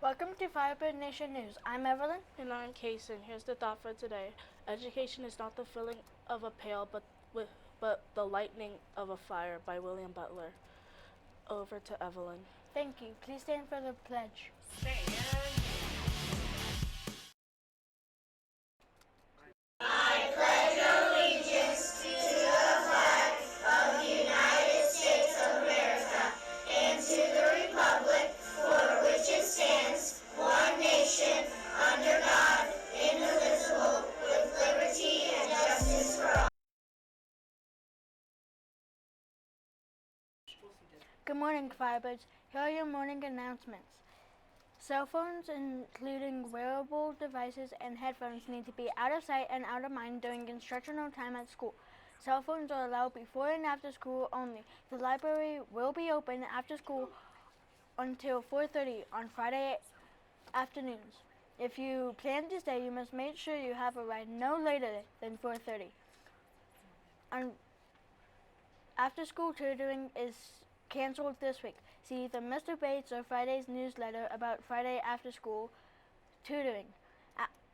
Welcome to Firebird Nation News. I'm Evelyn. And I'm Kason. Here's the thought for today. Education is not the filling of a pail, but the lightning of a fire, by William Butler. Over to Evelyn. Thank you. Please stand for the pledge. Good morning, Firebirds. Here are your morning announcements. Cell phones, including wearable devices and headphones, need to be out of sight and out of mind during instructional time at school. Cell phones are allowed before and after school only. The library will be open after school until 4:30 on Friday afternoons. If you plan to stay, you must make sure you have a ride no later than 4:30. After-school tutoring is canceled this week. See either Mr. Bates or Friday's newsletter about Friday after-school tutoring.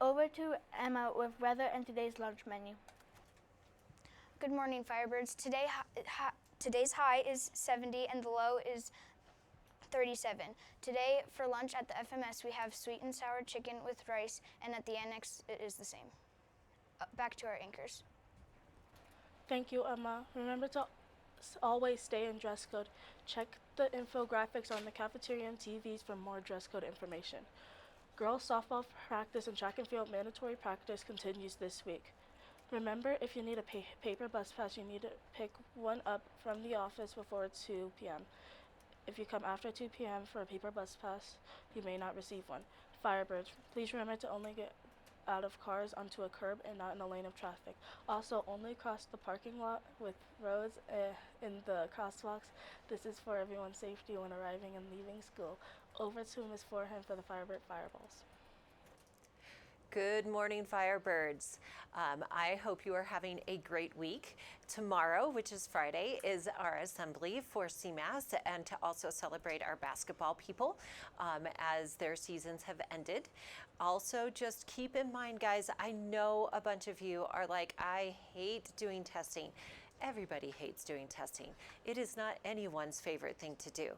Over to Emma with weather and today's lunch menu. Good morning, Firebirds. Today's high is 70 and the low is 37. Today for lunch at the FMS we have sweet and sour chicken with rice, and at the annex it is the same. Back to our anchors. Thank you, Emma. Remember to always stay in dress code. Check the infographics on the cafeteria and TVs for more dress code information. Girls softball practice and track and field mandatory practice continues this week. Remember, if you need a paper bus pass, you need to pick one up from the office before 2 p.m. If you come after 2 p.m. for a paper bus pass, you may not receive one. Firebirds, please remember to only get out of cars onto a curb and not in a lane of traffic. Also, only cross the parking lot with roads in the crosswalks. This is for everyone's safety when arriving and leaving school. Over to Ms. Forehand for the Firebird Fireballs. Good morning, Firebirds. I hope you are having a great week. Tomorrow, which is Friday, is our assembly for CMAS and to also celebrate our basketball people as their seasons have ended. Also, just keep in mind, guys, I know a bunch of you are like, I hate doing testing. Everybody hates doing testing. It is not anyone's favorite thing to do.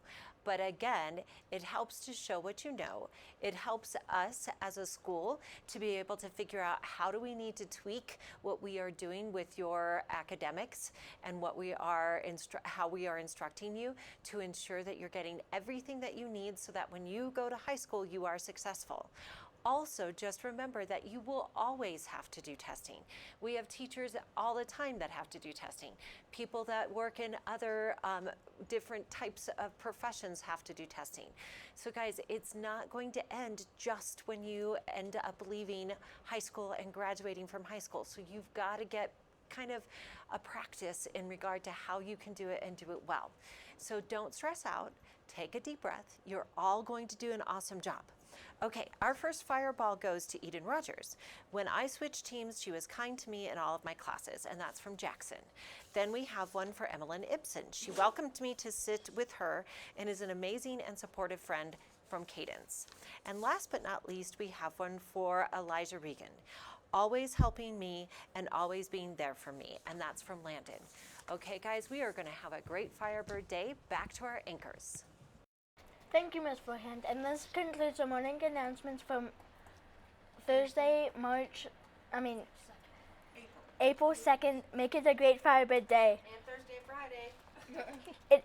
But again, it helps to show what you know. It helps us as a school to be able to figure out how do we need to tweak what we are doing with your academics and what we are how we are instructing you to ensure that you're getting everything that you need so that when you go to high school, you are successful. Also, just remember that you will always have to do testing. We have teachers all the time that have to do testing. People that work in other different types of professions have to do testing. So guys, it's not going to end just when you end up leaving high school and graduating from high school. So you've got to get kind of a practice in regard to how you can do it and do it well. So don't stress out. Take a deep breath. You're all going to do an awesome job. Okay, our first fireball goes to Eden Rogers. When I switched teams, she was kind to me in all of my classes, and that's from Jackson. Then we have one for Emmeline Ibsen. She welcomed me to sit with her and is an amazing and supportive friend from Cadence. And last but not least, we have one for Elijah Regan. Always helping me and always being there for me, and that's from Landon. Okay, guys, we are going to have a great Firebird Day. Back to our anchors. Thank you, Ms. Forehand. And this concludes the morning announcements from Thursday, April 2nd. Make it a great Firebird Day. And Thursday, Friday.